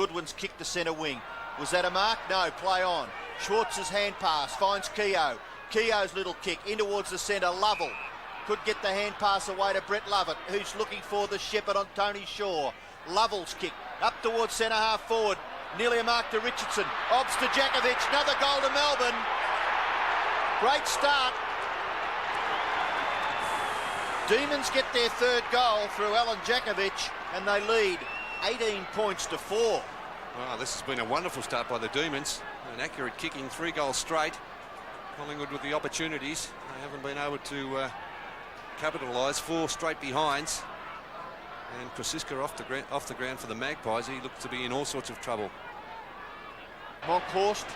Goodwin's kick to centre wing. Was that a mark? No, play on. Schwartz's hand pass finds Keogh. Keogh's little kick in towards the centre. Lovell could get the hand pass away to Brett Lovett, who's looking for the shepherd on Tony Shaw. Lovell's kick up towards centre half forward. Nearly a mark to Richardson. Obs to Jakovich. Another goal to Melbourne. Great start. Demons get their third goal through Alan Jakovich, and they lead 18 points to 4. Wow, this has been a wonderful start by the Demons. An accurate kicking, 3 goals straight. Collingwood with the opportunities. They haven't been able to capitalise. 4 straight behinds. And Krasiska off the ground for the Magpies. He looks to be in all sorts of trouble. Monkhorst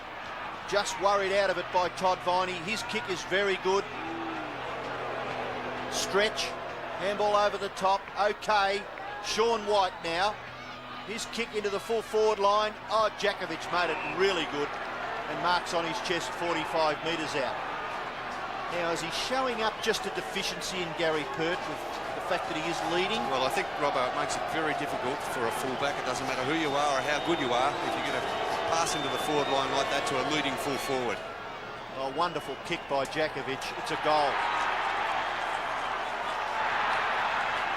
just worried out of it by Todd Viney. His kick is very good. Stretch, handball over the top, okay. Sean White now, his kick into the full forward line. Oh, Jakovich made it really good, and marks on his chest 45 metres out. Now, is he showing up just a deficiency in Gary Pert with the fact that he is leading? Well, I think, Robbo, it makes it very difficult for a fullback. It doesn't matter who you are or how good you are if you're going to pass into the forward line like that to a leading full forward. A wonderful kick by Jakovich. It's a goal.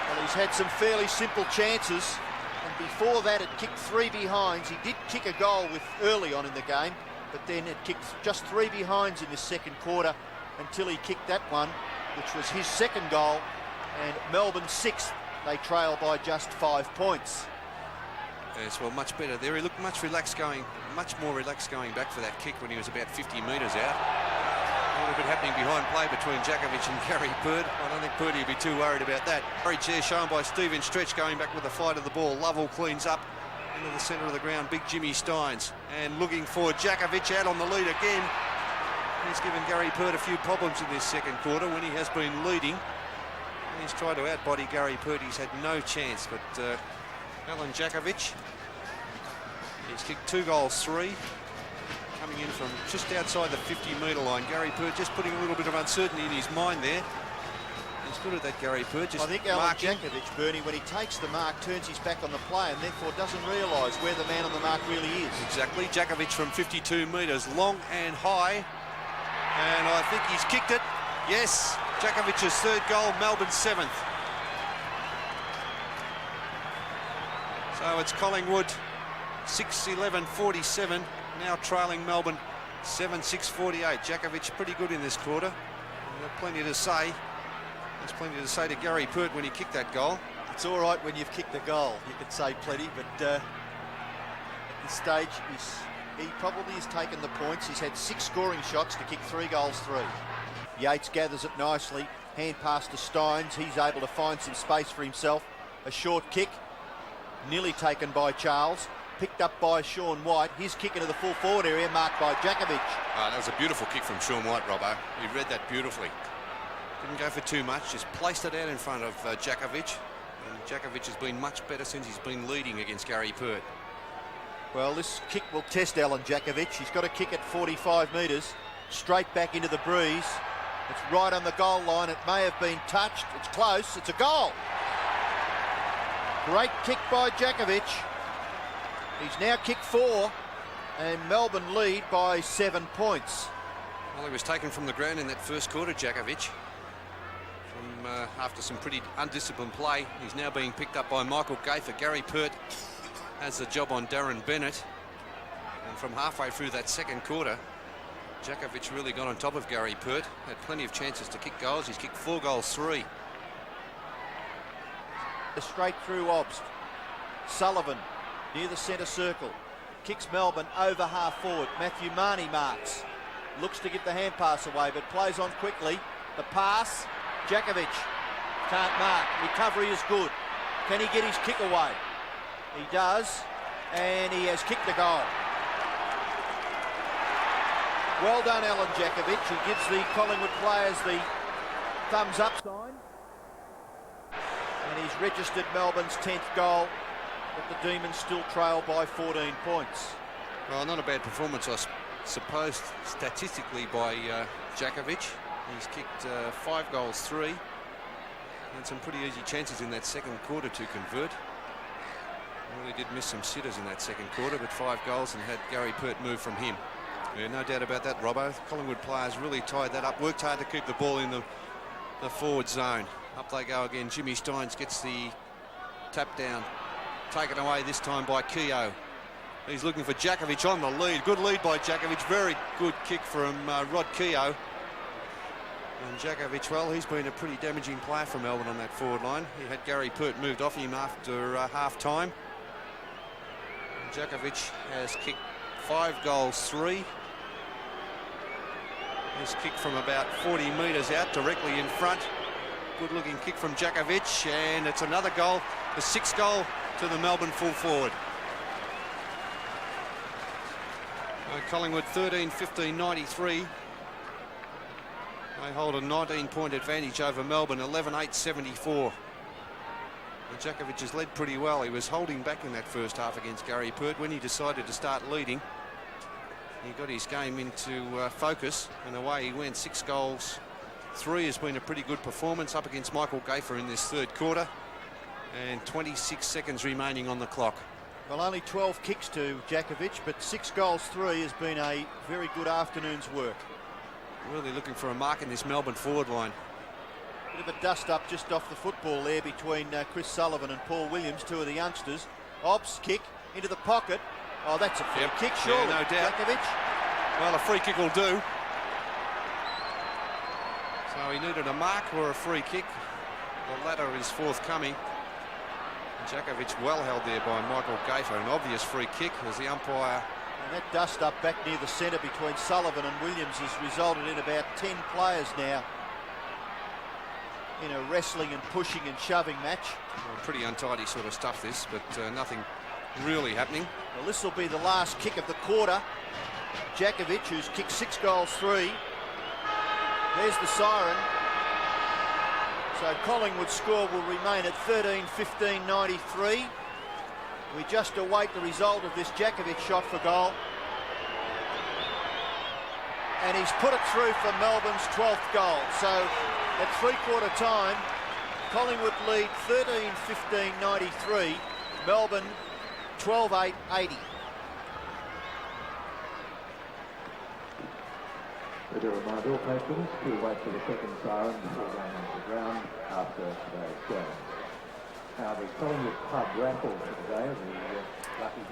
Well, he's had some fairly simple chances, and before that it kicked 3 behinds. He did kick a goal early on in the game, but then it kicked just 3 behinds in the second quarter until he kicked that one, which was his second goal, and Melbourne 6th. They trail by just 5 points. Yes, well, much better there. He looked much more relaxed going back for that kick when he was about 50 metres out. A little bit happening behind play between Jakovich and Gary Pert. I don't think Purdy would be too worried about that. Very chair shown by Stephen Stretch going back with the fight of the ball. Lovell cleans up into the centre of the ground. Big Jimmy Steins. And looking for Jakovich out on the lead again. He's given Gary Pert a few problems in this second quarter when he has been leading. And he's tried to outbody Gary Pert. He's had no chance. But Alan Jakovich, he's kicked 2 goals, 3. Coming in from just outside the 50-metre line. Gary Pert just putting a little bit of uncertainty in his mind there. He's good at that, Gary Pert. Just I think Alan Jakovich, Bernie, when he takes the mark, turns his back on the play and therefore doesn't realise where the man on the mark really is. Exactly. Jakovich from 52 metres, long and high. And I think he's kicked it. Yes, Jakovich's 3rd goal, Melbourne 7th. So it's Collingwood 6-11-47. Now trailing Melbourne 7-6-48. Jakovich pretty good in this quarter. Plenty to say. There's plenty to say to Gary Pert when he kicked that goal. It's all right when you've kicked the goal. You could say plenty, but at this stage, he probably has taken the points. He's had 6 scoring shots to kick 3 goals through. Yates gathers it nicely. Hand pass to Steins. He's able to find some space for himself. A short kick, nearly taken by Charles. Picked up by Sean White. His kick into the full forward area, marked by Jakovich. That was a beautiful kick from Sean White, Robbo. He read that beautifully. Didn't go for too much, just placed it out in front of Jakovich. And Jakovich has been much better since he's been leading against Gary Pert. Well, this kick will test Alan Jakovich. He's got a kick at 45 metres, straight back into the breeze. It's right on the goal line. It may have been touched. It's close. It's a goal. Great kick by Jakovich. He's now kicked 4, and Melbourne lead by 7 points. Well, he was taken from the ground in that first quarter, Jakovich. After some pretty undisciplined play. He's now being picked up by Michael Gaither. Gary Pert has the job on Darren Bennett. And from halfway through that second quarter, Jakovich really got on top of Gary Pert. Had plenty of chances to kick goals. He's kicked 4 goals, 3. Straight through Obst. Sullivan near the centre circle. Kicks Melbourne over half forward. Matthew Marnie marks. Looks to get the hand pass away, but plays on quickly. The pass. Jakovich can't mark. Recovery is good. Can he get his kick away? He does, and he has kicked the goal. Well done, Alan Jakovich. He gives the Collingwood players the thumbs up sign. And he's registered Melbourne's 10th goal, but the Demons still trail by 14 points. Well, not a bad performance, I suppose, statistically by Jakovich. He's kicked 5 goals, 3. And some pretty easy chances in that second quarter to convert. Really did miss some sitters in that second quarter, but 5 goals and had Gary Pert move from him. Yeah, no doubt about that, Robbo. Collingwood players really tied that up, worked hard to keep the ball in the forward zone. Up they go again. Jimmy Steins gets the tap down, taken away this time by Keogh. He's looking for Jakovich on the lead. Good lead by Jakovich. Very good kick from Rod Keogh. And Jakovich, well, he's been a pretty damaging player for Melbourne on that forward line. He had Gary Pert moved off him after half-time. Jakovich has kicked 5 goals, 3. He's kicked from about 40 metres out, directly in front. Good-looking kick from Jakovich, and it's another goal, the 6th goal to the Melbourne full forward. Collingwood 13-15-93. They hold a 19-point advantage over Melbourne, 11-8-74. Jakovich has led pretty well. He was holding back in that first half against Gary Pert. When he decided to start leading, he got his game into focus, and away he went. 6 goals, 3 has been a pretty good performance up against Michael Gaffer in this third quarter, and 26 seconds remaining on the clock. Well, only 12 kicks to Jakovich, but 6 goals, 3 has been a very good afternoon's work. Really looking for a mark in this Melbourne forward line. Bit of a dust-up just off the football there between Chris Sullivan and Paul Williams, 2 of the youngsters. Obbs kick into the pocket. Oh, that's a free kick, surely. Yeah, no doubt. Jakovich. Well, a free kick will do. So he needed a mark or a free kick. The latter is forthcoming. Jakovich well held there by Michael Gaffer. An obvious free kick as the umpire. And that dust-up back near the centre between Sullivan and Williams has resulted in about 10 players now in a wrestling and pushing and shoving match. Well, pretty untidy sort of stuff this, but nothing really happening. Well, this will be the last kick of the quarter. Jakovich, who's kicked 6 goals, 3. There's the siren. So Collingwood's score will remain at 13-15-93. We just await the result of this Jakovich shot for goal. And he's put it through for Melbourne's 12th goal. So at three-quarter time, Collingwood lead 13-15-93. Melbourne 12-8-80. As a reminder, all patrons to wait for the second siren before going onto the ground after today's game. Now the Collingwood pub raffle for today, the lucky